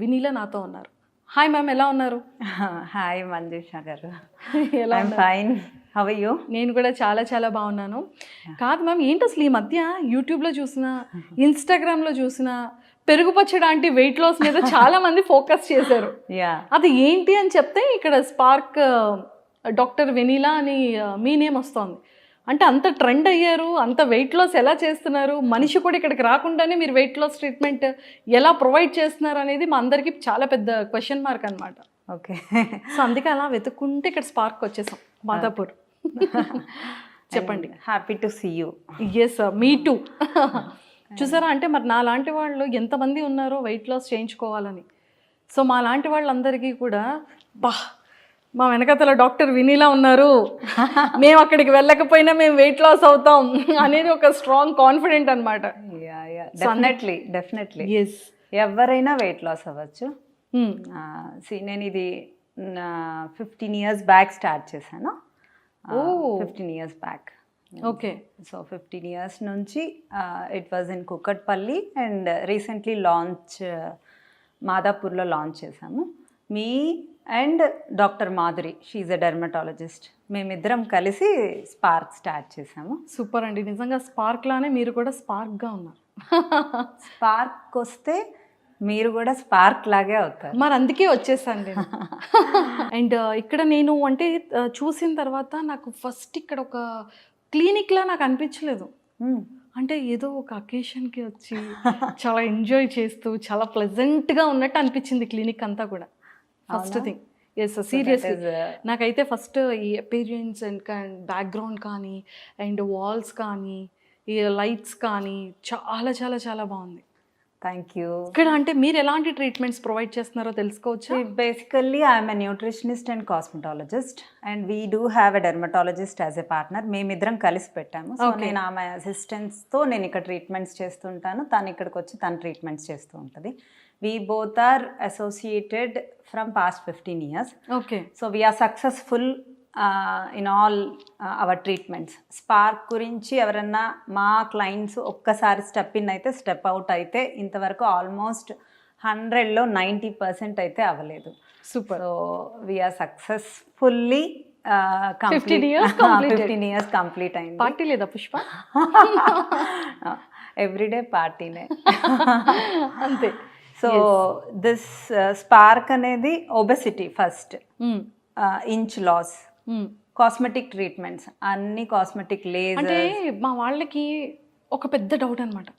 వినీలా నాతో ఉన్నారు. Hi ma'am, ఎలా ఉన్నారు? హాయ్ మంజుష గారు. ఎలా I'm fine. How are you? నేను కూడా చాలా చాలా బాగున్నాను. కాదు మ్యామ్, ఏంటి అసలు ఈ మధ్య యూట్యూబ్లో చూసినా, ఇన్స్టాగ్రామ్లో చూసినా పెరుగు పచ్చడి అంటే వెయిట్ లాస్ మీద చాలా మంది ఫోకస్ చేశారు. అది ఏంటి అని చెప్తే ఇక్కడ స్పార్క్ డాక్టర్ వెనీలా అని మీ నేమ్ వస్తుంది. అంటే అంత ట్రెండ్ అయ్యారు, అంత వెయిట్ లాస్ ఎలా చేస్తున్నారు, మనిషి కూడా ఇక్కడికి రాకుండానే మీరు వెయిట్ లాస్ ట్రీట్మెంట్ ఎలా ప్రొవైడ్ చేస్తున్నారు అనేది మా అందరికీ చాలా పెద్ద క్వశ్చన్ మార్క్ అనమాట. ఓకే, సో అందుకే అలా వెతుక్కుంటే ఇక్కడ స్పార్క్ వచ్చేసాం, మాదాపూర్. చెప్పండి. Happy to see you. Yes, me too. చూసారా, అంటే మరి నా లాంటి వాళ్ళు ఎంతమంది ఉన్నారో వెయిట్ లాస్ చేయించుకోవాలని. సో మా లాంటి వాళ్ళందరికీ కూడా మా వెనకతల డాక్టర్ వినీలా ఉన్నారు, మేము అక్కడికి వెళ్ళకపోయినా మేము వెయిట్ లాస్ అవుతాం అనేది ఒక స్ట్రాంగ్ కాన్ఫిడెంట్ అనమాట. డెఫినెట్లీ ఎస్, ఎవరైనా వెయిట్ లాస్ అవ్వచ్చు. నేను ఇది 15 years బ్యాక్ స్టార్ట్ చేశాను. 15 years back. Okay. So 15 years నుంచి it was in Kukatpally and recently launch మాదాపూర్లో లాంచ్ చేశాము. Me and doctor Madhuri, she's a dermatologist, మేమిద్దరం కలిసి స్పార్క్ స్టార్ట్ చేసాము. సూపర్ అండి, నిజంగా స్పార్క్ లానే మీరు కూడా స్పార్క్గా ఉన్నారు. స్పార్క్ వస్తే మీరు కూడా స్పార్క్ లాగే అవుతారు. మరి అందుకే వచ్చేసాను నేను. అండ్ ఇక్కడ నేను అంటే చూసిన తర్వాత నాకు ఫస్ట్ ఇక్కడ ఒక క్లినిక్లా నాకు అనిపించలేదు. అంటే ఏదో ఒక అకేషన్కి వచ్చి చాలా ఎంజాయ్ చేస్తూ చాలా ప్లెజెంట్గా ఉన్నట్టు అనిపించింది క్లినిక్ అంతా కూడా. ఫస్ట్ థింగ్, ఎస్ సీరియస్లీ నాకైతే ఫస్ట్ ఈ అపీరియన్స్ అండ్ బ్యాక్గ్రౌండ్ కానీ అండ్ వాల్స్ కానీ ఈ లైట్స్ కానీ చాలా చాలా చాలా బాగుంది. Thank you. ఇక్కడ అంటే మీరు ఎలాంటి ట్రీట్మెంట్స్ ప్రొవైడ్ చేస్తున్నారో తెలుసుకోవచ్చు? Basically I'm a nutritionist and cosmetologist and we do have a dermatologist as a partner. మేమిద్దరం కలిసి పెట్టాము. సో నేను ఆమె అసిస్టెంట్స్తో నేను ఇక్కడ ట్రీట్మెంట్స్ చేస్తుంటాను, తను ఇక్కడికి వచ్చి తను ట్రీట్మెంట్స్ చేస్తూ ఉంటుంది. We both are associated from past 15 years. Okay. So we are successful in all our treatments. Spark గురించి ఎవరన్నా మా క్లయింట్స్ ఒక్కసారి స్టెప్ ఇన్ అయితే స్టెప్ అవుట్ అయితే ఇంతవరకు ఆల్మోస్ట్ 100లో 90% అయితే అవ్వలేదు. Super. So we're successfully 15 years complete అయింది. పార్టీ లేదా పుష్ప? ఎవ్రీడే పార్టీనే. అంతే. సో దిస్ స్పార్క్ అనేది obesity first, inch loss, cosmetic treatments, అన్ని కాస్మెటిక్ లేజర్. అంటే మా వాళ్ళకి ఒక పెద్ద డౌట్ అనమాట,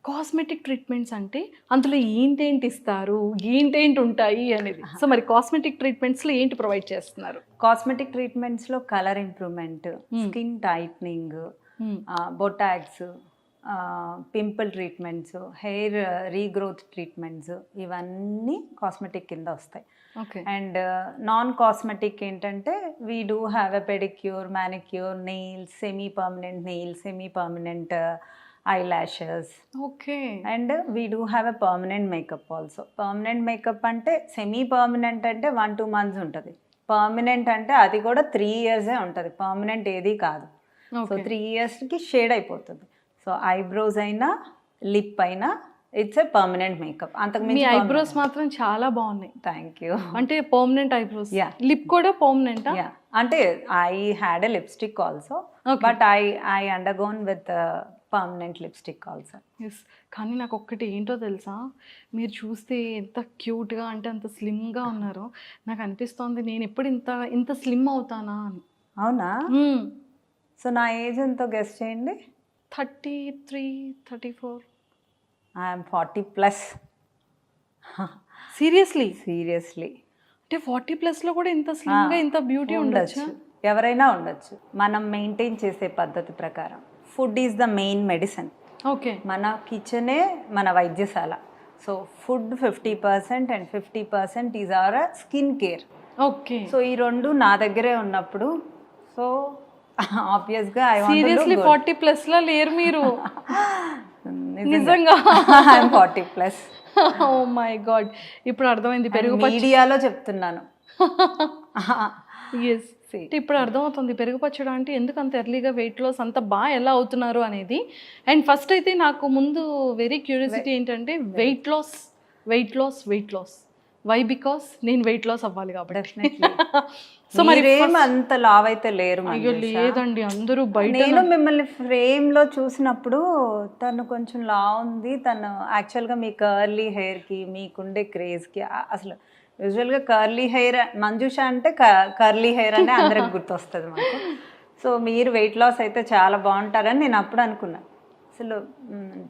కాస్మెటిక్ ట్రీట్మెంట్స్ అంటే అందులో ఏంటేంటి ఇస్తారు, ఏంటేంటి ఉంటాయి అనేది. సో మరి కాస్మెటిక్ ట్రీట్మెంట్స్లో ఏంటి ప్రొవైడ్ చేస్తున్నారు? కాస్మెటిక్ ట్రీట్మెంట్స్లో colour improvement, skin tightening, Botox, pimple treatments, hair regrowth treatments, ఇవన్నీ కాస్మెటిక్ కింద వస్తాయి. అండ్ నాన్ కాస్మెటిక్ ఏంటంటే we do have a pedicure, manicure, nails, semi permanent nails, semi permanent eyelashes. Okay. And we do have a permanent makeup also. Permanent makeup అంటే semi permanent అంటే 1-2 months ఉంటుంది, permanent అంటే అది కూడా 3 years ఉంటుంది. Permanent ఏది కాదు. So 3 yearsకి షేడ్ అయిపోతుంది. సో ఐబ్రోస్ అయినా లిప్ అయినా ఇట్స్ ఎ పర్మనెంట్ మేకప్. అంతకుమించి ఐబ్రోస్ మాత్రం చాలా బాగున్నాయి. Thank you. అంటే పర్మనెంట్ ఐబ్రోస్, లిప్ కూడా పర్మనెంట్. అంటే I had a lipstick also, but I undergone with permanent lipstick also. Yes. కానీ నాకు ఒక్కటి ఏంటో తెలుసా, మీరు చూస్తే ఎంత క్యూట్గా అంటే అంత స్లిమ్గా ఉన్నారో నాకు అనిపిస్తోంది నేను ఎప్పుడు ఇంత స్లిమ్ అవుతానా అని. అవునా? సో నా ఏజ్ ఎంతో గెస్ చేయండి. 33, 34. ఐఎమ్ 40+. సీరియస్లీ? అంటే 40+లో కూడా ఇంత స్లిమ్గా ఇంత బ్యూటీ ఉండొచ్చు? ఎవరైనా ఉండొచ్చు, మనం మెయింటైన్ చేసే పద్ధతి ప్రకారం. Food is the main medicine. Okay. మన కిచెనే మన వైద్యశాల. So food 50% and 50% is our skin care. Okay. So ఈ రెండు నా దగ్గరే ఉన్నప్పుడు సో ఆబ్వియస్గా సీరియస్లీ 40+లో లేరు మీరు? నిజంగా? ఐఎమ్ 40+. ఓ మై గాడ్, ఇప్పుడు అర్థమైంది. పెరుగు మీడియాలో చెప్తున్నాను. ఎస్, ఇప్పుడు అర్థమవుతుంది పెరుగు పచ్చడి అంటే ఎందుకు అంత ఎర్లీగా వెయిట్ లాస్ అంత బాగా ఎలా అవుతున్నారు అనేది. అండ్ ఫస్ట్ అయితే నాకు ముందు వెరీ క్యూరియాసిటీ ఏంటంటే weight loss weight loss why because నేను వెయిట్ లాస్ అవ్వాలి కాబట్టి డెఫినెట్లీ. సో మరి మీరేం అంత లావ్ అయితే లేరు అయ్యో మంజుష. లేదండి అందరూ బయట నేను మిమ్మల్ని ఫ్రేమ్ లో చూసినప్పుడు తను కొంచెం లావ్ ఉంది, తను యాక్చువల్గా మీ కర్లీ హెయిర్ కి మీకుండే క్రేజ్ కి అసలు యూజువల్ గా కర్లీ హెయిర్ మంజుష అంటే కర్లీ హెయిర్ అనే అందరికి గుర్తొస్తుంది మాకు. సో మీరు వెయిట్ లాస్ అయితే చాలా బాగుంటారని నేను అప్పుడు అనుకున్నా. అసలు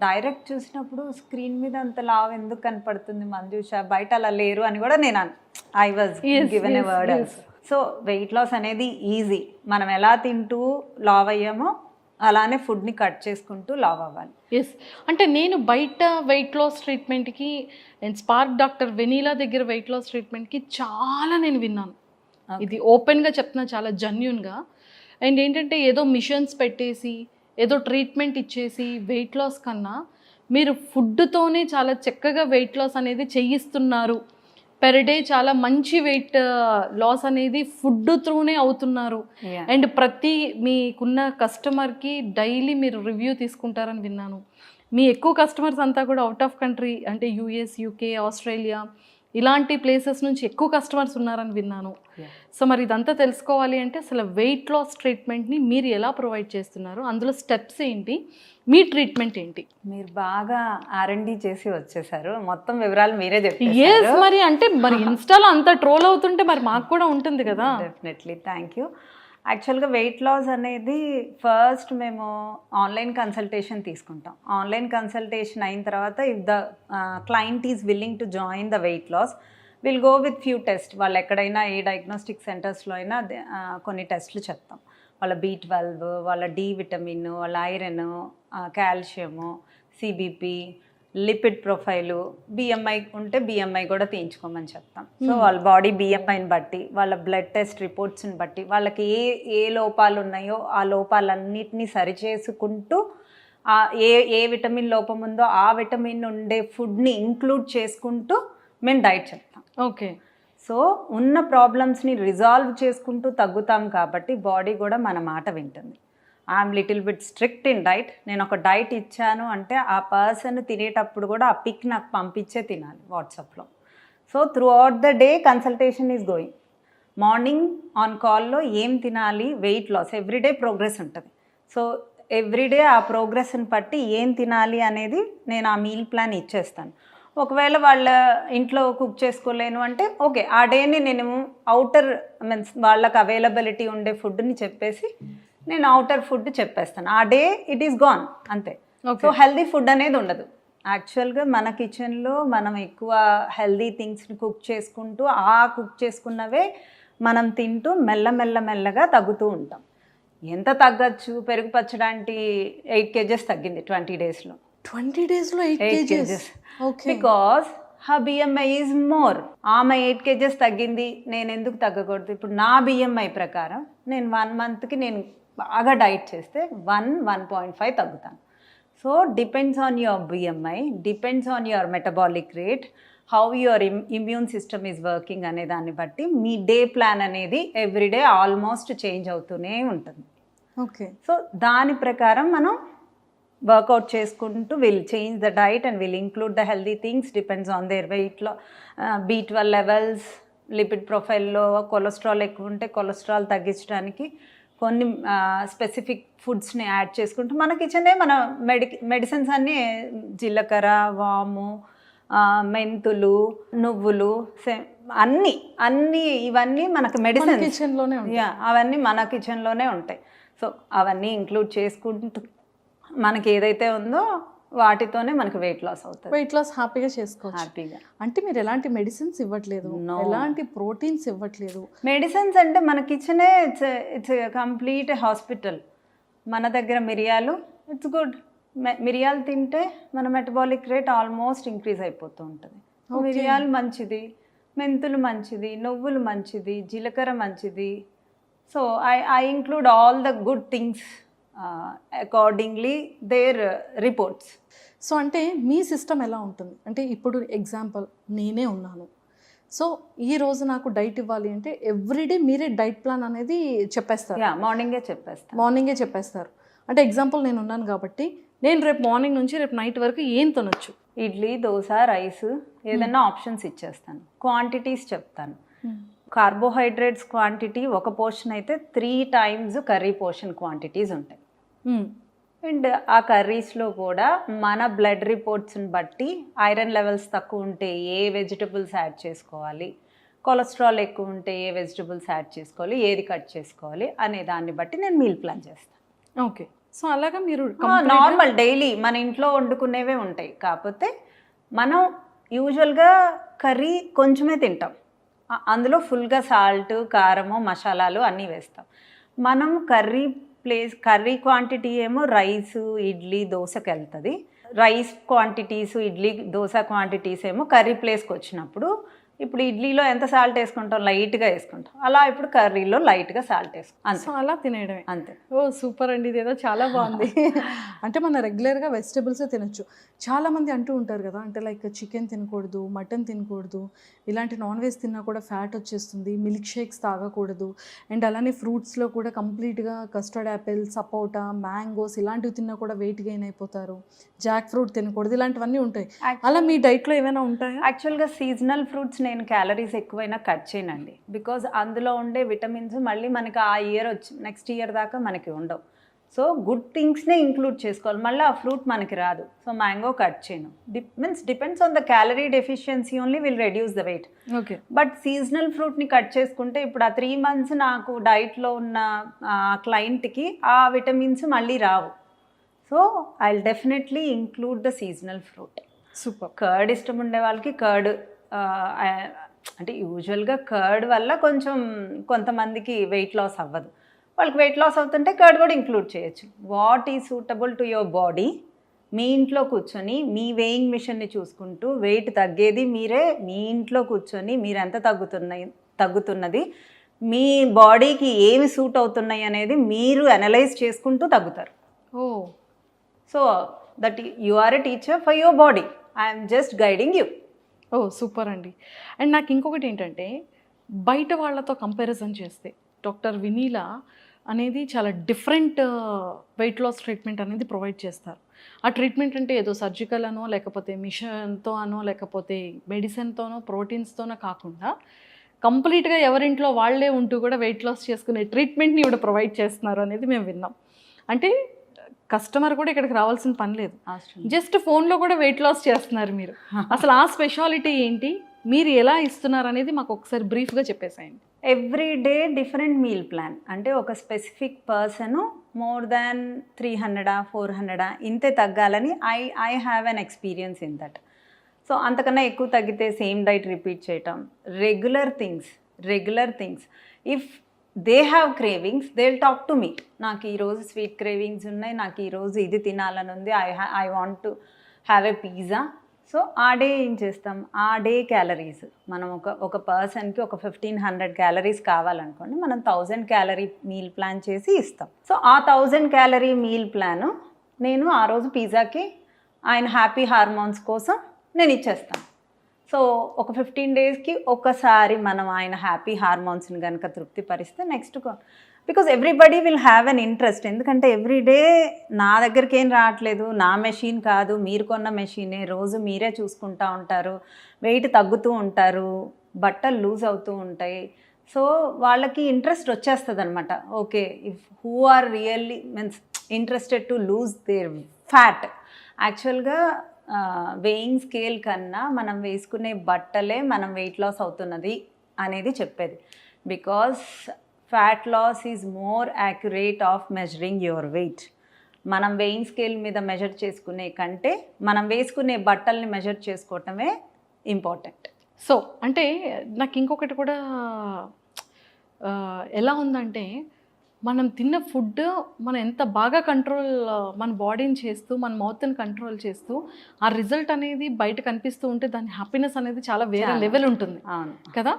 డైరెక్ట్ చూసినప్పుడు స్క్రీన్ మీద అంత లావ్ ఎందుకు కనపడుతుంది మంజుష, బయట అలా లేరు అని కూడా నేను I was given a word also. So weight loss అనేది ఈజీ. మనం ఎలా తింటూ లావ్ అయ్యామో అలానే ఫుడ్ని కట్ చేసుకుంటూ లావ్ అవ్వాలి. ఎస్, అంటే నేను బయట వెయిట్ లాస్ ట్రీట్మెంట్కి అండ్ స్పార్క్ డాక్టర్ వెనీలా దగ్గర వెయిట్ లాస్ ట్రీట్మెంట్కి చాలా నేను విన్నాను. ఇది ఓపెన్గా చెప్తున్నా, చాలా జెన్యూన్గా. అండ్ ఏంటంటే ఏదో మిషన్స్ పెట్టేసి ఏదో ట్రీట్మెంట్ ఇచ్చేసి వెయిట్ లాస్ కన్నా మీరు ఫుడ్తోనే చాలా చక్కగా వెయిట్ లాస్ అనేది చేయిస్తున్నారు. పెర్ డే చాలా మంచి వెయిట్ లాస్ అనేది ఫుడ్ త్రూనే అవుతున్నారు. అండ్ ప్రతి మీకున్న కస్టమర్కి డైలీ మీరు రివ్యూ తీసుకుంటారని విన్నాను. మీ ఎక్కువ కస్టమర్స్ అంతా కూడా అవుట్ ఆఫ్ కంట్రీ, అంటే యూఎస్, యూకే, ఆస్ట్రేలియా ఇలాంటి ప్లేసెస్ నుంచి ఎక్కువ కస్టమర్స్ ఉన్నారని విన్నాను. సో మరి ఇదంతా తెలుసుకోవాలి అంటే అసలు వెయిట్ లాస్ ట్రీట్మెంట్ని మీరు ఎలా ప్రొవైడ్ చేస్తున్నారు, అందులో స్టెప్స్ ఏంటి, మీ ట్రీట్మెంట్ ఏంటి? మీరు బాగా R&D చేసి వచ్చేసారు, మొత్తం వివరాలు మీరే చెప్పారు. ఎస్, మరి అంటే మరి ఇన్స్టాలో అంత ట్రోల్ అవుతుంటే మరి మాకు కూడా ఉంటుంది కదా. Definitely, thank you. యాక్చువల్గా వెయిట్ లాస్ అనేది ఫస్ట్ మేము ఆన్లైన్ కన్సల్టేషన్ తీసుకుంటాం. ఆన్లైన్ కన్సల్టేషన్ అయిన తర్వాత if the client is willing to join the weight loss will go with few test. వాళ్ళు ఎక్కడైనా ఏ డయాగ్నోస్టిక్ సెంటర్స్లో అయినా కొన్ని టెస్ట్లు చెప్తాం. వాళ్ళ B12, వాళ్ళ D విటమిన్, వాళ్ళ iron, calcium, CBP, lipid profile, BMI ఉంటే BMI కూడా తీయించుకోమని చెప్తాం. సో వాళ్ళ బాడీ BMIని బట్టి, వాళ్ళ బ్లడ్ టెస్ట్ రిపోర్ట్స్ని బట్టి వాళ్ళకి ఏ లోపాలు ఉన్నాయో ఆ లోపాలన్నిటినీ సరిచేసుకుంటూ ఏ విటమిన్ లోపం ఉందో ఆ విటమిన్ ఉండే ఫుడ్ని ఇంక్లూడ్ చేసుకుంటూ మేము డైట్ చెప్తాం. ఓకే. సో ఉన్న ప్రాబ్లమ్స్ని రిజాల్వ్ చేసుకుంటూ తగ్గుతాం కాబట్టి బాడీ కూడా మన మాట వింటుంది. I'm little bit strict in diet. నేను ఒక డైట్ ఇచ్చాను అంటే ఆ పర్సన్ తినేటప్పుడు కూడా ఆ పిక్ నాకు పంపించే తినాలి వాట్సాప్లో. So through out the day consultation is going. Morning on కాల్లో ఏం తినాలి, వెయిట్ లాస్ ఎవ్రీడే ప్రోగ్రెస్ ఉంటుంది. సో ఎవ్రీడే ఆ ప్రోగ్రెస్ని బట్టి ఏం తినాలి అనేది నేను ఆ మీల్ ప్లాన్ ఇచ్చేస్తాను. ఒకవేళ వాళ్ళ ఇంట్లో కుక్ చేసుకోలేను అంటే ఓకే, ఆ డేని నేను అవుటర్ మీన్స్ వాళ్ళకి అవైలబిలిటీ ఉండే ఫుడ్ని చెప్పేసి నేను అవుటర్ ఫుడ్ చెప్పేస్తాను. ఆ డే ఇట్ ఈస్ గాన్ అంతే. సో హెల్దీ ఫుడ్ అనేది ఉండదు. యాక్చువల్గా మన కిచెన్లో మనం ఎక్కువ హెల్దీ థింగ్స్ని కుక్ చేసుకుంటూ ఆ కుక్ చేసుకున్నవే మనం తింటూ మెల్లగా తగ్గుతూ ఉంటాం. ఎంత తగ్గచ్చు? పెరుగు పచ్చడానికి 8 kgs తగ్గింది 20 daysలో. 20 daysలో 8 kgs. Because her BMI is more. ఆమె 8 kgs తగ్గింది, నేను ఎందుకు తగ్గకూడదు? ఇప్పుడు నా BMI ప్రకారం నేను 1 monthకి నేను బాగా డైట్ చేస్తే 1.5 తగ్గుతాను. So depends on your BMI, depends on your metabolic rate, how your immune system is working అనే దాన్ని బట్టి మీ డే ప్లాన్ అనేది ఎవ్రీడే ఆల్మోస్ట్ చేంజ్ అవుతూనే ఉంటుంది. ఓకే. సో దాని ప్రకారం మనం వర్కౌట్ చేసుకుంటూ will change the diet and will include the healthy things depends on their వెయిట్లో. B12 లెవెల్స్, లిపిడ్ ప్రొఫైల్లో కొలెస్ట్రాల్ ఎక్కువ ఉంటే కొలెస్ట్రాల్ తగ్గించడానికి కొన్ని స్పెసిఫిక్ ఫుడ్స్ని యాడ్ చేసుకుంటూ మన కిచెనే మన మెడిసిన్స్ అన్నీ జీలకర్ర, వాము, మెంతులు, నువ్వులు, అన్నీ ఇవన్నీ మనకు మెడిసిన్ కిచెన్లోనే అవన్నీ మన కిచెన్లోనే ఉంటాయి. సో అవన్నీ ఇంక్లూడ్ చేసుకుంటూ మనకి ఏదైతే ఉందో వాటితోనే మనకి వెయిట్ లాస్ అవుతుంది. వెయిట్ లాస్ హ్యాపీగా చేసుకోవచ్చు. హ్యాపీగా. అంటే మీరు ఎలాంటి మెడిసిన్స్ ఇవ్వట్లేదు, ఎలాంటి ప్రోటీన్స్ ఇవ్వట్లేదు. మెడిసిన్స్ అంటే మన కిచెనే ఇట్స్ కంప్లీట్ హాస్పిటల్. మన దగ్గర మిరియాలు, ఇట్స్ గుడ్. మిరియాలు తింటే మన మెటబాలిక్ రేట్ ఆల్మోస్ట్ ఇంక్రీజ్ అయిపోతూ ఉంటుంది. మిరియాలు మంచిది, మెంతులు మంచిది, నువ్వులు మంచిది, జీలకర్ర మంచిది. So I include all the good things accordingly their reports. So అంటే మీ సిస్టమ్ ఎలా ఉంటుంది అంటే ఇప్పుడు ఎగ్జాంపుల్ నేనే ఉన్నాను. సో ఈ రోజు నాకు డైట్ ఇవ్వాలి అంటే ఎవ్రీడే మీరే డైట్ ప్లాన్ అనేది చెప్పేస్తారు. మార్నింగే చెప్పేస్తారు. అంటే ఎగ్జాంపుల్ నేను ఉన్నాను కాబట్టి నేను రేపు మార్నింగ్ నుంచి రేపు నైట్ వరకు ఏం తినొచ్చు? ఇడ్లీ, దోశ, రైస్ ఏదైనా ఆప్షన్స్ ఇచ్చేస్తాను. క్వాంటిటీస్ చెప్తాను. కార్బోహైడ్రేట్స్ క్వాంటిటీ ఒక పోర్షన్ అయితే 3 times కర్రీ పోర్షన్ క్వాంటిటీస్ ఉంటాయి. అండ్ ఆ కర్రీస్లో కూడా మన బ్లడ్ రిపోర్ట్స్ని బట్టి ఐరన్ లెవెల్స్ తక్కువ ఉంటే ఏ వెజిటబుల్స్ యాడ్ చేసుకోవాలి, కొలెస్ట్రాల్ ఎక్కువ ఉంటే ఏ వెజిటబుల్స్ యాడ్ చేసుకోవాలి, ఏది కట్ చేసుకోవాలి అనే దాన్ని బట్టి నేను మీల్ ప్లాన్ చేస్తాను. ఓకే. సో అలాగా మీరు నార్మల్ డైలీ మన ఇంట్లో వండుకునేవే ఉంటాయి. కాకపోతే మనం యూజువల్గా కర్రీ కొంచెమే తింటాం, అందులో ఫుల్గా సాల్ట్, కారము, మసాలాలు అన్నీ వేస్తాం. మనం కర్రీ క్వాంటిటీ ఏమో రైస్, ఇడ్లీ, దోశకి వెళ్తుంది. Rice quantities, idli, dosa quantities ఏమో కర్రీ ప్లేస్కి వచ్చినప్పుడు ఇప్పుడు ఇడ్లీలో ఎంత సాల్ట్ వేసుకుంటాం, లైట్గా వేసుకుంటాం. అలా ఇప్పుడు కర్రీలో లైట్గా సాల్ట్ వేసుకుంటాం. సో అలా తినేయడమే అంతే. ఓ సూపర్ అండి, ఇదేదో చాలా బాగుంది. అంటే మన రెగ్యులర్గా వెజిటబుల్సే తినొచ్చు. చాలామంది అంటూ ఉంటారు కదా, అంటే లైక్ చికెన్ తినకూడదు, మటన్ తినకూడదు, ఇలాంటి నాన్ వెజ్ తిన్నా కూడా ఫ్యాట్ వచ్చేస్తుంది, మిల్క్ షేక్స్ తాగకూడదు, అండ్ అలానే ఫ్రూట్స్లో కూడా కంప్లీట్గా కస్టర్డ్ యాపిల్, సపోటా, మ్యాంగోస్ ఇలాంటివి తిన్నా కూడా వెయిట్ గెయిన్ అయిపోతారు, జాక్ ఫ్రూట్ తినకూడదు, ఇలాంటివన్నీ ఉంటాయి. అలా మీ డైట్లో ఏమైనా ఉంటాయా? యాక్చువల్గా సీజనల్ ఫ్రూట్స్ నేను క్యాలరీస్ ఎక్కువైనా కట్ చేయనండి. బికాజ్ అందులో ఉండే విటమిన్స్ మళ్ళీ మనకి ఆ ఇయర్ నెక్స్ట్ ఇయర్ దాకా మనకి ఉండవు. సో గుడ్ థింగ్స్నే ఇంక్లూడ్ చేసుకోవాలి, మళ్ళీ ఆ ఫ్రూట్ మనకి రాదు. సో మ్యాంగో కట్ చేయను. Depends on the calorie deficiency only will reduce the weight. Okay. But seasonal ఫ్రూట్ని కట్ చేసుకుంటే ఇప్పుడు ఆ 3 months నాకు డైట్లో ఉన్న క్లయింట్కి ఆ విటమిన్స్ మళ్ళీ రావు. So I will definitely include the seasonal fruit. Super. Curd ఇష్టం ఉండే వాళ్ళకి కర్డ్, అంటే యూజువల్గా కర్డ్ వల్ల కొంచెం కొంతమందికి వెయిట్ లాస్ అవ్వదు, వాళ్ళకి వెయిట్ లాస్ అవుతుంటే కర్డ్ కూడా ఇంక్లూడ్ చేయొచ్చు. What is suitable to your body. మీ ఇంట్లో కూర్చొని మీ వేయింగ్ మిషన్ని చూసుకుంటూ వెయిట్ తగ్గేది మీరే. మీ ఇంట్లో కూర్చొని మీరు ఎంత తగ్గుతున్నది, మీ బాడీకి ఏమి సూట్ అవుతున్నాయి అనేది మీరు అనలైజ్ చేసుకుంటూ తగ్గుతారు. Oh so that you are a teacher for your body. I'm just guiding you. Oh super అండి. అండ్ నాకు ఇంకొకటి ఏంటంటే, బయట వాళ్ళతో కంపారిజన్ చేస్తే డాక్టర్ వినీలా అనేది చాలా డిఫరెంట్ వెయిట్ లాస్ ట్రీట్మెంట్ అనేది ప్రొవైడ్ చేస్తారు. ఆ ట్రీట్మెంట్ అంటే ఏదో సర్జికల్ అనో, లేకపోతే మిషన్తో అనో, లేకపోతే మెడిసిన్తోనో, ప్రోటీన్స్తోనో కాకుండా కంప్లీట్గా ఎవరింట్లో వాళ్ళే ఉంటూ కూడా వెయిట్ లాస్ చేసుకునే ట్రీట్మెంట్ని కూడా ప్రొవైడ్ చేస్తున్నారు అనేది మేము విన్నాం. అంటే కస్టమర్ కూడా ఇక్కడికి రావాల్సిన పని లేదు, జస్ట్ ఫోన్లో కూడా వెయిట్ లాస్ చేస్తున్నారు మీరు. అసలు ఆ స్పెషాలిటీ ఏంటి, మీరు ఎలా ఇస్తున్నారు అనేది మాకు ఒకసారి బ్రీఫ్గా చెప్పేసాయండి. Every day different meal plan. అంటే ఒక స్పెసిఫిక్ పర్సన్ మోర్ దాన్ 300 400 ఇంతే తగ్గాలని I have an experience in that. So అంతకన్నా ఎక్కువ తగ్గితే సేమ్ డైట్ రిపీట్ చేయటం, regular things. If they have cravings, they will talk to me. నాకు ఈరోజు స్వీట్ క్రేవింగ్స్ ఉన్నాయి, నాకు ఈరోజు ఇది తినాలని ఉంది, I want to have a pizza. So ఆ డే ఏం చేస్తాం, ఆ డే క్యాలరీస్ మనం ఒక పర్సన్కి ఒక 1500 క్యాలరీస్ కావాలనుకోండి, మనం 1000 క్యాలరీ మీల్ ప్లాన్ చేసి ఇస్తాం. సో ఆ 1000 క్యాలరీ మీల్ ప్లాను నేను ఆ రోజు పిజ్జాకి ఆయన హ్యాపీ హార్మోన్స్ కోసం నేను ఇచ్చేస్తాను. సో ఒక 15 daysకి ఒకసారి మనం ఆయన హ్యాపీ హార్మోన్స్ని కనుక తృప్తిపరిస్తే next, because everybody will have an interest. ఎందుకంటే ఎవ్రీడే నా దగ్గరికి ఏం రావట్లేదు, నా మెషిన్ కాదు, మీరు కొన్న మెషినే, రోజు మీరే చూసుకుంటూ ఉంటారు, వెయిట్ తగ్గుతూ ఉంటారు, బట్టలు లూజ్ అవుతూ ఉంటాయి. సో వాళ్ళకి ఇంట్రెస్ట్ వచ్చేస్తుంది అనమాట. Okay, if who are really means interested to lose their fat. యాక్చువల్గా వెయింగ్ స్కేల్ కన్నా మనం వేసుకునే బట్టలే మనం వెయిట్ లాస్ అవుతున్నది అనేది చెప్పేది. Because fat loss is more accurate of measuring your weight. మనం వెయింగ్ స్కేల్ మీద మెజర్ చేసుకునే కంటే మనం వేసుకునే బట్టల్ని మెజర్ చేసుకోవటమే ఇంపార్టెంట్. సో అంటే నాకు ఇంకొకటి కూడా ఎలా ఉందంటే, మనం తిన్న ఫుడ్ మనం ఎంత బాగా కంట్రోల్, మన బాడీని చేస్తూ, మన మౌత్ని కంట్రోల్ చేస్తూ, ఆ రిజల్ట్ అనేది బయట కనిపిస్తూ ఉంటే దాని హ్యాపీనెస్ అనేది చాలా వేరే లెవెల్ ఉంటుంది కదా.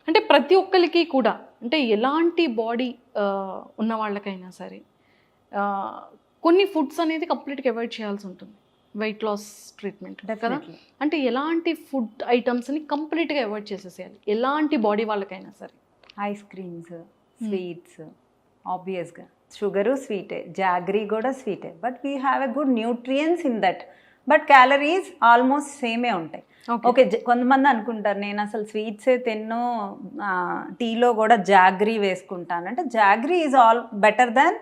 అంటే ప్రతి ఒక్కరికి కూడా, అంటే ఎలాంటి బాడీ ఉన్న వాళ్ళకైనా సరే కొన్ని ఫుడ్స్ అనేది కంప్లీట్గా అవాయిడ్ చేయాల్సి ఉంటుంది వెయిట్ లాస్ ట్రీట్మెంట్ కదా. అంటే ఎలాంటి ఫుడ్ ఐటమ్స్ని కంప్లీట్గా అవాయిడ్ చేసేసేయాలి ఎలాంటి బాడీ వాళ్ళకైనా సరే? ఐస్ క్రీమ్స్, స్వీట్స్ ఆబ్వియస్గా, షుగరు స్వీటే, జాగ్రీ కూడా స్వీటే, but we have a good nutrients in that. But calories almost సేమే ఉంటాయి. ఓకే, కొంతమంది అనుకుంటారు నేను అసలు స్వీట్సే తిన్నో, టీలో కూడా జాగ్రీ వేసుకుంటాను అంటే jaggery is all better than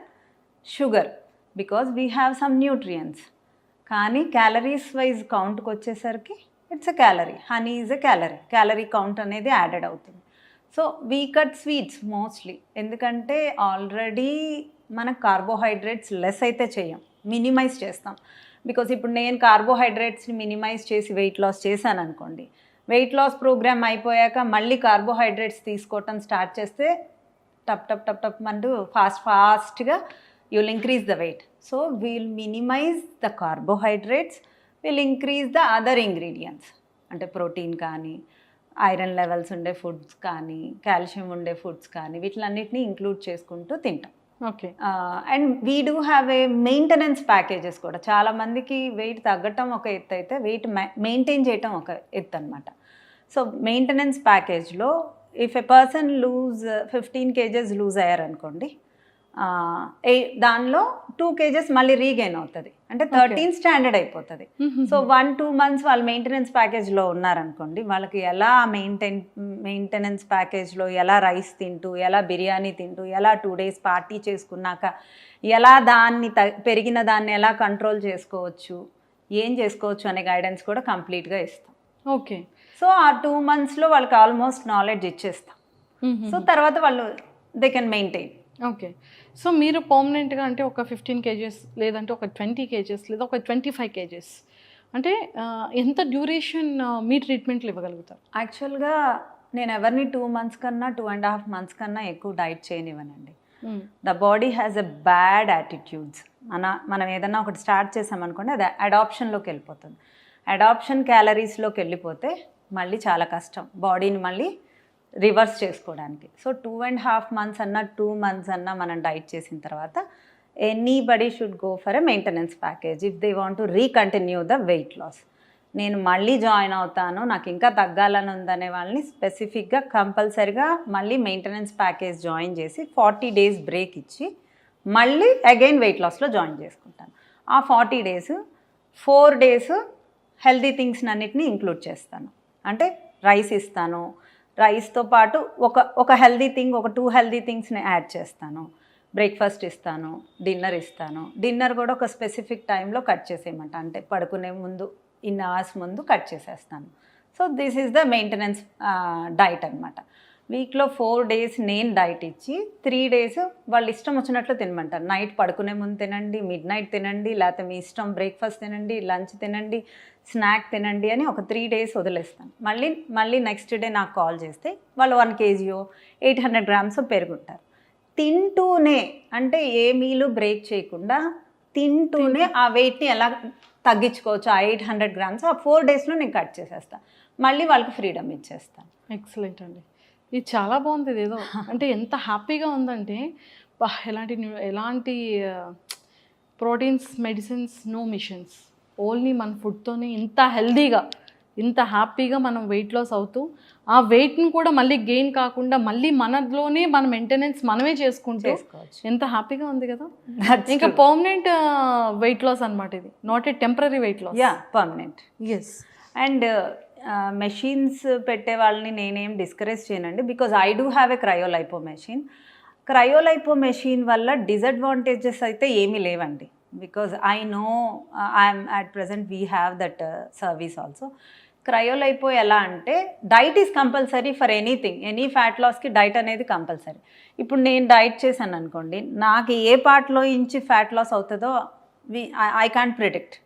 sugar because we have some nutrients. కానీ క్యాలరీస్ వైజ్ కౌంట్కి వచ్చేసరికి it's a calorie, honey is a calorie, calorie count అనేది యాడెడ్ అవుతుంది. So we cut sweets mostly, ఎందుకంటే ఆల్రెడీ మనకు కార్బోహైడ్రేట్స్ లెస్ అయితే చేయం, minimise చేస్తాం. Because ఇప్పుడు నేను కార్బోహైడ్రేట్స్ని మినిమైజ్ చేసి వెయిట్ లాస్ చేశాను అనుకోండి, వెయిట్ లాస్ ప్రోగ్రామ్ అయిపోయాక మళ్ళీ కార్బోహైడ్రేట్స్ తీసుకోవటం స్టార్ట్ చేస్తే టప్ టప్ టప్ టప్ అంటూ ఫాస్ట్గా you will increase the weight. So we'll minimize the carbohydrates, will increase the other ingredients, అంటే ప్రోటీన్ కానీ, ఐరన్ లెవెల్స్ ఉండే ఫుడ్స్ కానీ, కాల్షియం ఉండే ఫుడ్స్ కానీ, వీటిలన్నిటిని ఇంక్లూడ్ చేసుకుంటూ తింటాం. Okay. And we do have a maintenance packages కూడా. చాలామందికి వెయిట్ తగ్గటం ఒక ఎత్తు అయితే వెయిట్ మెయింటైన్ చేయటం ఒక ఎత్తు అనమాట. సో మెయింటెనెన్స్ ప్యాకేజ్లో if a person lose 15 kgs lose అయ్యారనుకోండి, దానిలో 2 kgs మళ్ళీ రీగెయిన్ అవుతుంది, అంటే 13 స్టాండర్డ్ అయిపోతుంది. సో 1-2 months వాళ్ళు మెయింటెనెన్స్ ప్యాకేజ్లో ఉన్నారనుకోండి, వాళ్ళకి ఎలా మెయింటెనెన్స్ ప్యాకేజ్లో ఎలా రైస్ తింటూ, ఎలా బిర్యానీ తింటూ, ఎలా 2 days పార్టీ చేసుకున్నాక ఎలా దాన్ని పెరిగిన దాన్ని ఎలా కంట్రోల్ చేసుకోవచ్చు, ఏం చేసుకోవచ్చు అనే గైడెన్స్ కూడా కంప్లీట్గా ఇస్తాం. ఓకే. సో ఆ 2 monthsలో వాళ్ళకి ఆల్మోస్ట్ నాలెడ్జ్ ఇచ్చేస్తాం. సో తర్వాత వాళ్ళు they can maintain. Okay. So మీరు పర్మనెంట్గా అంటే ఒక 15 kgs లేదంటే ఒక 20 kgs లేదా ఒక 25 kgs అంటే ఎంత డ్యూరేషన్ మీ ట్రీట్మెంట్లు ఇవ్వగలుగుతారు? యాక్చువల్గా నేను ఎవరిని 2 months కన్నా 2.5 months కన్నా ఎక్కువ డైట్ చేయనివ్వనండి. The body has a bad attitudes. మనం ఏదన్నా ఒకటి స్టార్ట్ చేసామనుకోండి, అది అడాప్షన్లోకి వెళ్ళిపోతుంది. అడాప్షన్ క్యాలరీస్లోకి వెళ్ళిపోతే మళ్ళీ చాలా కష్టం బాడీని మళ్ళీ రివర్స్ చేసుకోవడానికి. సో 2.5 months అన్నా 2 months అన్నా మనం డైట్ చేసిన తర్వాత anybody should go for a maintenance package if they want to recontinue the weight loss. నేను మళ్ళీ జాయిన్ అవుతాను, నాకు ఇంకా తగ్గాలని ఉందనే వాళ్ళని స్పెసిఫిక్గా కంపల్సరిగా మళ్ళీ మెయింటెనెన్స్ ప్యాకేజ్ జాయిన్ చేసి 40 days బ్రేక్ ఇచ్చి మళ్ళీ అగైన్ వెయిట్ లాస్లో జాయిన్ చేసుకుంటాను. ఆ 40 days 4 days హెల్తీ థింగ్స్ అన్నిటిని ఇంక్లూడ్ చేస్తాను. అంటే రైస్ ఇస్తాను, రైస్తో పాటు ఒక హెల్దీ థింగ్, ఒక 2 healthy thingsని యాడ్ చేస్తాను. బ్రేక్ఫాస్ట్ ఇస్తాను, డిన్నర్ ఇస్తాను. డిన్నర్ కూడా ఒక స్పెసిఫిక్ టైంలో కట్ చేసేయమంట, అంటే పడుకునే ముందు ఇన్ అవర్స్ ముందు కట్ చేసేస్తాను. So this is the maintenance diet అనమాట. వీక్లో 4 days నేను డైట్ ఇచ్చి 3 days వాళ్ళు ఇష్టం వచ్చినట్లు తినమంటారు. నైట్ పడుకునే ముందు తినండి, మిడ్ నైట్ తినండి, లేకపోతే మీ ఇష్టం బ్రేక్ఫాస్ట్ తినండి, లంచ్ తినండి, స్నాక్ తినండి అని ఒక 3 days వదిలేస్తాను. మళ్ళీ నెక్స్ట్ డే నాకు కాల్ చేస్తే వాళ్ళు 1 kg 800 grams పెరుగుంటారు. తింటూనే, అంటే ఏ మీలు బ్రేక్ చేయకుండా తింటూనే ఆ వెయిట్ని ఎలా తగ్గించుకోవచ్చు, ఆ 800 grams ఆ 4 daysలో నేను కట్ చేసేస్తాను. మళ్ళీ వాళ్ళకి ఫ్రీడమ్ ఇచ్చేస్తాను. ఎక్సలెంట్ అండి, ఇది చాలా బాగుంది. ఇది ఏదో అంటే ఎంత హ్యాపీగా ఉందంటే, ఎలాంటి proteins, medicines, no machines, only మన ఫుడ్తోనే ఇంత హెల్దీగా, ఇంత హ్యాపీగా మనం వెయిట్ లాస్ అవుతూ ఆ వెయిట్ని కూడా మళ్ళీ గెయిన్ కాకుండా మళ్ళీ మనలోనే మన మెయింటెనెన్స్ మనమే చేసుకుంటూ ఎంత హ్యాపీగా ఉంది కదా. ఇంకా పర్మనెంట్ వెయిట్ లాస్ అనమాట ఇది, not a temporary weight loss. Yeah, permanent. Yes. And machines పెట్టే వాళ్ళని నేనేం డిస్కరేజ్ చేయనండి, because I do have a cryolipo machine. Cryolipo machine వల్ల డిసడ్వాంటేజెస్ అయితే ఏమీ లేవండి, because I know I'm at present we have that service also. Cryolipo ఎలా అంటే diet is compulsory for anything, any fat లాస్కి డైట్ అనేది compulsory. ఇప్పుడు నేను డైట్ చేశాను అనుకోండి, నాకు ఏ పార్ట్లో నుంచి ఫ్యాట్ లాస్ అవుతుందో ఐ కాంట్ ప్రిడిక్ట్.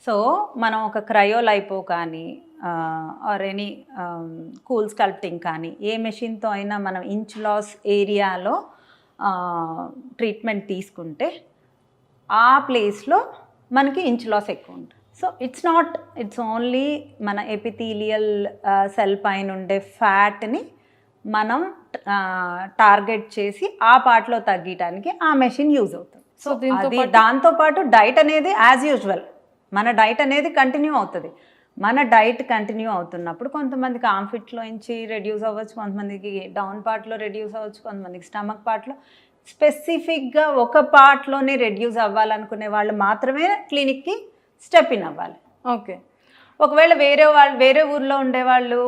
సో మనం ఒక క్రయోలైపో కానీ ఆర్ ఎనీ కూల్ స్కల్ప్టింగ్ కానీ ఏ మెషిన్తో అయినా మనం ఇంచ్ లాస్ ఏరియాలో ట్రీట్మెంట్ తీసుకుంటే ఆ ప్లేస్లో మనకి ఇంచ్ లాస్ ఎక్కువ ఉంటుంది. సో ఇట్స్ ఓన్లీ మన ఎపిథీలియల్ సెల్ పైన ఉండే ఫ్యాట్ని మనం టార్గెట్ చేసి ఆ పార్ట్లో తగ్గడానికి ఆ మెషిన్ యూజ్ అవుతుంది. సో దాంతోపాటు డైట్ అనేది యాజ్ యూజువల్ మన డైట్ అనేది కంటిన్యూ అవుతుంది. మన డైట్ కంటిన్యూ అవుతున్నప్పుడు కొంతమందికి ఆర్మ్ఫిట్లో నుంచి రెడ్యూస్ అవ్వచ్చు, కొంతమందికి డౌన్ పార్ట్లో రెడ్యూస్ అవ్వచ్చు, కొంతమందికి స్టమక్ పార్ట్లో. స్పెసిఫిక్గా ఒక పార్ట్లోనే రెడ్యూస్ అవ్వాలనుకునే వాళ్ళు మాత్రమే క్లినిక్కి స్టెప్ ఇన్ అవ్వాలి. ఓకే. ఒకవేళ వేరే ఊర్లో ఉండేవాళ్ళు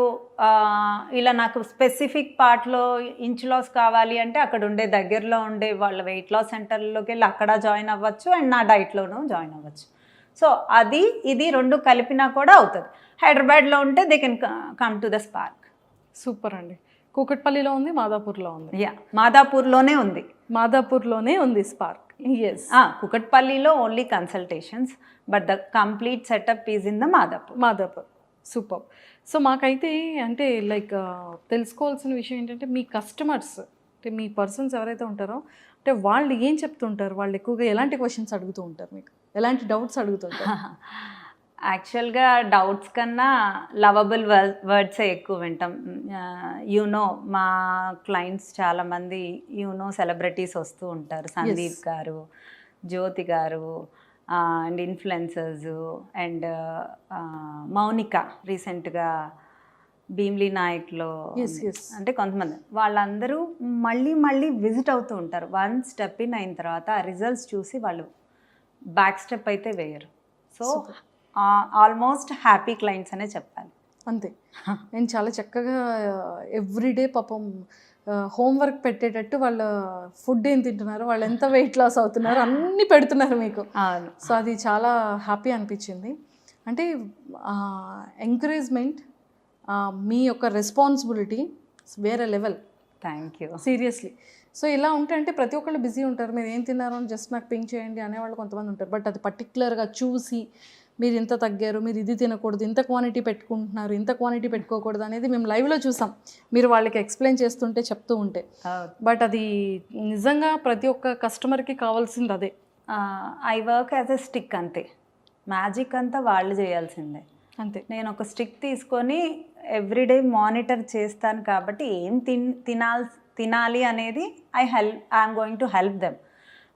ఇలా నాకు స్పెసిఫిక్ పార్ట్లో ఇంచ్ లాస్ కావాలి అంటే అక్కడ ఉండే దగ్గరలో ఉండే వాళ్ళ వెయిట్ లాస్ సెంటర్లోకి వెళ్ళి అక్కడ జాయిన్ అవ్వచ్చు అండ్ నా డైట్లోనూ జాయిన్ అవ్వచ్చు. సో అది ఇది రెండు కలిపినా కూడా అవుతుంది. హైదరాబాద్లో ఉంటే they can come to the Spark. Super అండి. కూకట్పల్లిలో ఉంది, మాదాపూర్లో ఉంది. మాదాపూర్లోనే ఉంది. మాదాపూర్లోనే ఉంది స్పార్క్. ఎస్. కూకట్పల్లిలో only consultations, but the complete setup is in the Madhapur. Super. So మాకైతే అంటే లైక్ తెలుసుకోవాల్సిన విషయం ఏంటంటే మీ కస్టమర్స్ అంటే మీ పర్సన్స్ ఎవరైతే ఉంటారో అంటే వాళ్ళు ఏం చెప్తుంటారు, వాళ్ళు ఎక్కువగా ఎలాంటి క్వశ్చన్స్ అడుగుతూ ఉంటారు, మీకు ఎలాంటి డౌట్స్ అడుగుతుంటారు? యాక్చువల్గా డౌట్స్ కన్నా లవబుల్ వర్డ్సే ఎక్కువ వింటాం. యూనో మా క్లయింట్స్ చాలామంది సెలబ్రిటీస్ వస్తూ ఉంటారు. సందీప్ గారు, జ్యోతి గారు అండ్ ఇన్ఫ్లుయెన్సర్స్ అండ్ మౌనిక రీసెంట్గా భీమ్లీ నాయక్లో అంటే కొంతమంది వాళ్ళందరూ మళ్ళీ విజిట్ అవుతూ ఉంటారు. వన్ స్టెప్ ఇన్ అయిన తర్వాత ఆ రిజల్ట్స్ చూసి వాళ్ళు బ్యాక్ స్టెప్ అయితే వేయరు. సో ఆల్మోస్ట్ హ్యాపీ క్లయింట్స్ అనే చెప్పాలి. అంతే. నేను చాలా చక్కగా ఎవ్రీడే పాపం హోంవర్క్ పెట్టేటట్టు వాళ్ళ ఫుడ్ ఏం తింటున్నారు, వాళ్ళు ఎంత వెయిట్ లాస్ అవుతున్నారు అన్నీ పెడుతున్నారు మీకు. సో అది చాలా హ్యాపీ అనిపించింది. అంటే ఎంకరేజ్మెంట్, మీ యొక్క రెస్పాన్సిబిలిటీ వేరే level. Thank you. Seriously. So ఇలా ఉంటే అంటే ప్రతి ఒక్కళ్ళు బిజీ ఉంటారు, మీరు ఏం తిన్నారో అని జస్ట్ నాకు పింక్ చేయండి అనేవాళ్ళు కొంతమంది ఉంటారు. బట్ అది పర్టికులర్గా చూసి మీరు ఇంత తగ్గారు, మీరు ఇది తినకూడదు, ఇంత క్వాంటిటీ పెట్టుకుంటున్నారు, ఇంత క్వాంటిటీ పెట్టుకోకూడదు అనేది మేము లైవ్లో చూసాం, మీరు వాళ్ళకి ఎక్స్ప్లెయిన్ చేస్తుంటే చెప్తూ ఉంటే. బట్ అది నిజంగా ప్రతి ఒక్క కస్టమర్కి కావాల్సింది అదే. I work as a stick, అంతే. మ్యాజిక్ అంతా వాళ్ళు చేయాల్సిందే. అంతే. నేను ఒక స్టిక్ తీసుకొని ఎవ్రీడే మానిటర్ చేస్తాను కాబట్టి ఏం తినాలి అనేది I'm going to help them.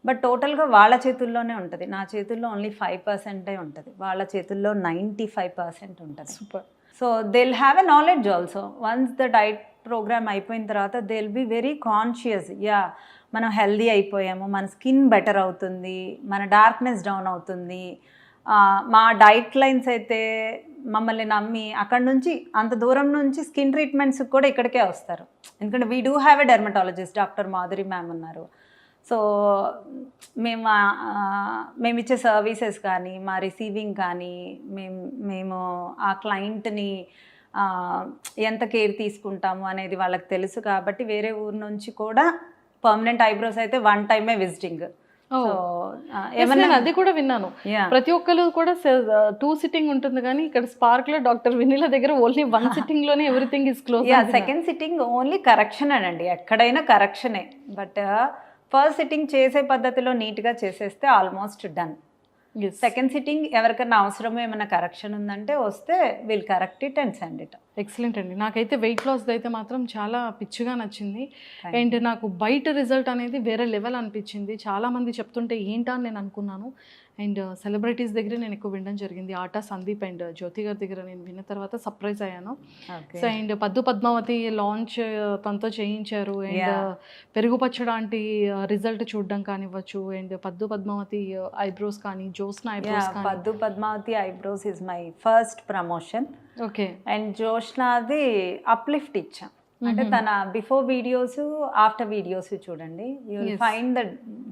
But టోటల్గా వాళ్ళ చేతుల్లోనే ఉంటుంది. నా చేతుల్లో ఓన్లీ 5% ఉంటుంది, వాళ్ళ చేతుల్లో 95% ఉంటుంది. Super. So they will have a knowledge also. Once the diet programme అయిపోయిన తర్వాత they will be very conscious. మనం హెల్దీ అయిపోయాము, మన స్కిన్ బెటర్ అవుతుంది, మన డార్క్నెస్ డౌన్ అవుతుంది. మా డైట్ లైన్స్ అయితే మమ్మల్ని నమ్మి అక్కడ నుంచి అంత దూరం నుంచి స్కిన్ ట్రీట్మెంట్స్కి కూడా ఇక్కడికే వస్తారు. ఎందుకంటే we do have a dermatologist, doctor Madhuri ma'am ఉన్నారు. సో మేము ఇచ్చే సర్వీసెస్ కానీ, మా రిసీవింగ్ కానీ, మేము ఆ క్లయింట్ని ఎంత కేర్ తీసుకుంటాము అనేది వాళ్ళకి తెలుసు కాబట్టి వేరే ఊరు నుంచి కూడా పర్మనెంట్ ఐబ్రోస్ అయితే 1 టైమే విజిటింగ్. అది కూడా విన్నాను. ప్రతి ఒక్కరు కూడా 2 సిట్టింగ్ ఉంటుంది, కానీ ఇక్కడ స్పార్క్ లో డాక్టర్ వినీల దగ్గర ఓన్లీ 1 సిట్టింగ్ లోనే everything is close. Second sitting only correction అండి, ఎక్కడైనా కరెక్షనే. బట్ ఫస్ట్ సిట్టింగ్ చేసే పద్ధతిలో నీట్గా చేసేస్తే ఆల్మోస్ట్ డన్. సెకండ్ సిట్టింగ్ ఎవరికైనా అవసరమో ఏమైనా కరెక్షన్ ఉందంటే వస్తే will correct it and send it. Excellent అండి. నాకైతే వెయిట్ లాస్ అయితే మాత్రం చాలా పిచ్చిగా నచ్చింది. అండ్ నాకు బయట రిజల్ట్ అనేది వేరే లెవెల్ అనిపించింది. చాలామంది చెప్తుంటే ఏంటా అని నేను అనుకున్నాను. అండ్ సెలబ్రిటీస్ దగ్గర నేను ఎక్కువ వినడం జరిగింది. ఆటా సందీప్ అండ్ జ్యోతి గారి దగ్గర నేను విన్న తర్వాత సర్ప్రైజ్ అయ్యాను. సో అండ్ పద్దు పద్మావతి లాంచ్ తనతో చేయించారు. అండ్ పెరుగు పచ్చడాంటి రిజల్ట్ చూడడం కానివ్వచ్చు. అండ్ పద్దు పద్మావతి ఐబ్రోస్ కానీ, జోస్నా ఐబ్రోస్ కానీ. Paddu Padmavathi eyebrows is my first promotion. Okay. And జోష్నాది అప్లిఫ్ట్ ఇచ్చాం. అంటే తన బిఫోర్ వీడియోస్, ఆఫ్టర్ వీడియోస్ చూడండి, you will find the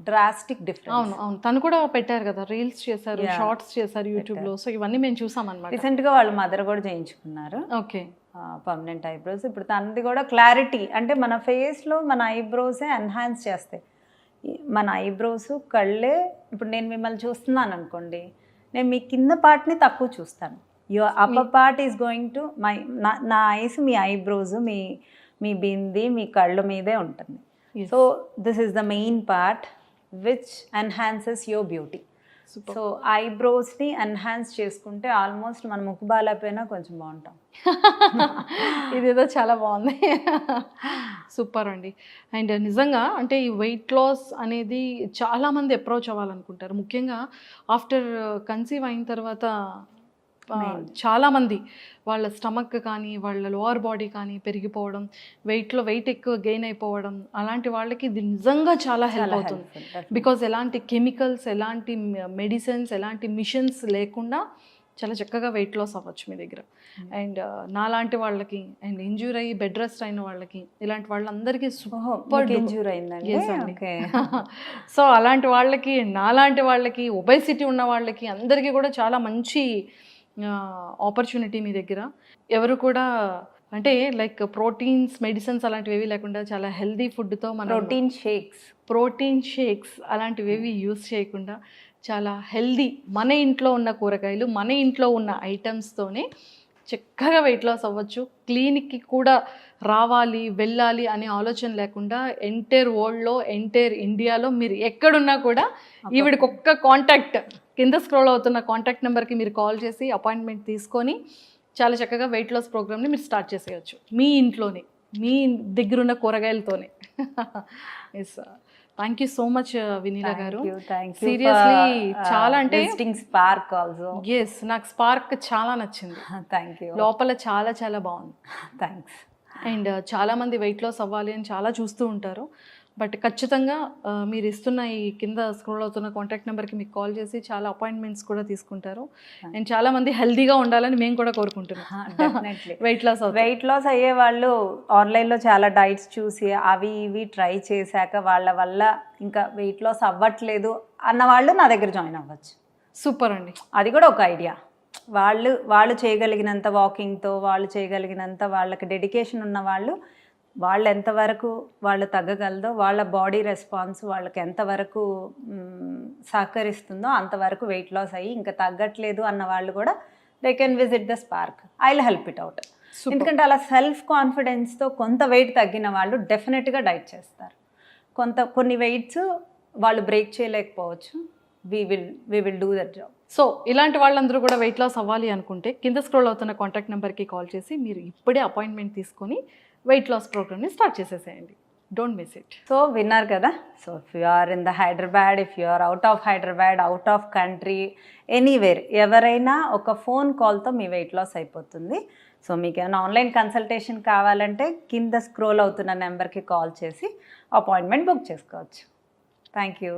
drastic difference. అవును, తను కూడా పెట్టారు కదా, రీల్స్ చేశారు, షార్ట్స్ చేశారు యూట్యూబ్ లో. సో ఇవన్నీ మేము చూసాం అన్నమాట. రీసెంట్ గా వాళ్ళ మదర్ కూడా చేయించుకున్నారు. ఓకే. Permanent eyebrows. ఇప్పుడు తనది కూడా క్లారిటీ, అంటే మన ఫేస్ లో మన ఐబ్రోసే ఎన్హాన్స్ చేస్తాయి. మన ఐబ్రోస్ కళ్ళే. ఇప్పుడు నేను మిమ్మల్ని చూస్తున్నాను అనుకోండి, నేను మీ కింద పార్ట్ని తక్కువ చూస్తాను. Your upper part is going to నా ఐస్, మీ ఐబ్రోస్, మీ బింది, మీ కళ్ళు మీదే ఉంటుంది. So this is the main part which enhances your beauty. So ఐబ్రోస్ని ఎన్హాన్స్ చేసుకుంటే ఆల్మోస్ట్ మన ముక్కు బాగాలేకపోయినా కొంచెం బాగుంటాం. ఇదేదో చాలా బాగుంది. సూపర్ అండి. అండ్ నిజంగా అంటే ఈ వెయిట్ లాస్ అనేది చాలామంది అప్రోచ్ అవ్వాలనుకుంటారు. ముఖ్యంగా ఆఫ్టర్ కన్సీవ్ అయిన తర్వాత చాలామంది వాళ్ళ స్టమక్ కానీ వాళ్ళ లోవర్ బాడీ కానీ పెరిగిపోవడం, వెయిట్ ఎక్కువ గెయిన్ అయిపోవడం, అలాంటి వాళ్ళకి ఇది నిజంగా చాలా హెల్ప్ అవుతుంది. బికాజ్ ఎలాంటి కెమికల్స్, ఎలాంటి మెడిసిన్స్, ఎలాంటి మిషన్స్ లేకుండా చాలా చక్కగా వెయిట్ లాస్ అవ్వచ్చు మీ దగ్గర. అండ్ నాలాంటి వాళ్ళకి, అండ్ ఇంజ్యూర్ అయ్యి బెడ్ రెస్ట్ అయిన వాళ్ళకి, ఇలాంటి వాళ్ళందరికీ సూపర్ ఇంజ్యూర్ అయిందండి. సో అలాంటి వాళ్ళకి, నాలాంటి వాళ్ళకి, ఒబేసిటీ ఉన్న వాళ్ళకి అందరికీ కూడా చాలా మంచి ఆపర్చునిటీ మీ దగ్గర. ఎవరు కూడా అంటే లైక్ ప్రోటీన్స్, మెడిసిన్స్ అలాంటివి ఏవి లేకుండా చాలా హెల్దీ ఫుడ్తో మన ప్రోటీన్ షేక్స్ అలాంటివి యూస్ చేయకుండా చాలా హెల్దీ మన ఇంట్లో ఉన్న కూరగాయలు, మన ఇంట్లో ఉన్న ఐటమ్స్తోనే చక్కగా వెయిట్ లాస్ అవ్వచ్చు. క్లినిక్కి కూడా రావాలి, వెళ్ళాలి అనే ఆలోచన లేకుండా ఎంటైర్ వరల్డ్లో, ఎంటైర్ ఇండియాలో మీరు ఎక్కడున్నా కూడా ఈవిడికి ఒక్క కాంటాక్ట్, కింద స్క్రోల్ అవుతున్న కాంటాక్ట్ నెంబర్కి మీరు కాల్ చేసి అపాయింట్మెంట్ తీసుకొని చాలా చక్కగా వెయిట్ లాస్ ప్రోగ్రామ్ని మీరు స్టార్ట్ చేసేయచ్చు మీ ఇంట్లోనే, మీ దగ్గరున్న కూరగాయలతోనే. Yes, thank you so much Vineela garu. Seriously చాలా అంటే స్పార్క్ ఆల్సో. ఎస్, నాకు స్పార్క్ చాలా నచ్చింది. Thank you. లోపల చాలా చాలా బాగుంది. థ్యాంక్స్. అండ్ చాలామంది వెయిట్ లాస్ అవ్వాలి అని చాలా చూస్తూ ఉంటారు. బట్ ఖచ్చితంగా మీరు ఇస్తున్న ఈ కింద స్క్రోల్ అవుతున్న కాంటాక్ట్ నెంబర్కి మీకు కాల్ చేసి చాలా అపాయింట్మెంట్స్ కూడా తీసుకుంటారు. అండ్ చాలామంది హెల్తీగా ఉండాలని మేము కూడా కోరుకుంటున్నాం. వెయిట్ లాస్ అయ్యే వాళ్ళు ఆన్లైన్లో చాలా డైట్స్ చూసి అవి ఇవి ట్రై చేశాక వాళ్ళ వల్ల ఇంకా వెయిట్ లాస్ అవ్వట్లేదు అన్న వాళ్ళు నా దగ్గర జాయిన్ అవ్వచ్చు. సూపర్ అండి. అది కూడా ఒక ఐడియా. వాళ్ళు చేయగలిగినంత వాకింగ్తో, వాళ్ళు చేయగలిగినంత వాళ్ళకి డెడికేషన్ ఉన్న వాళ్ళు ఎంతవరకు వాళ్ళు తగ్గగలదో, వాళ్ళ బాడీ రెస్పాన్స్ వాళ్ళకి ఎంతవరకు సహకరిస్తుందో అంతవరకు వెయిట్ లాస్ అయ్యి ఇంకా తగ్గట్లేదు అన్న వాళ్ళు కూడా they can visit the spark. I will help it out. ఎందుకంటే అలా సెల్ఫ్ కాన్ఫిడెన్స్తో కొంత వెయిట్ తగ్గిన వాళ్ళు డెఫినెట్గా డైట్ చేస్తారు. కొన్ని వెయిట్స్ వాళ్ళు బ్రేక్ చేయలేకపోవచ్చు. we will do that job. So ఇలాంటి వాళ్ళందరూ కూడా వెయిట్ లాస్ అవ్వాలి అనుకుంటే కింద స్క్రోల్ అవుతున్న కాంటాక్ట్ నెంబర్కి కాల్ చేసి మీరు ఇప్పుడే అపాయింట్మెంట్ తీసుకొని వెయిట్ లాస్ ప్రోగ్రామ్ని స్టార్ట్ చేసేసేయండి. Don't miss it. సో విన్నారు కదా. So if you are in the Hyderabad, if you are out of Hyderabad, out of country, anywhere, ఎవరైనా ఒక ఫోన్ కాల్తో మీ వెయిట్ లాస్ అయిపోతుంది. సో మీకు ఏమైనా ఆన్లైన్ కన్సల్టేషన్ కావాలంటే కింద స్క్రోల్ అవుతున్న నెంబర్కి కాల్ చేసి అపాయింట్మెంట్ బుక్ చేసుకోవచ్చు. Thank you.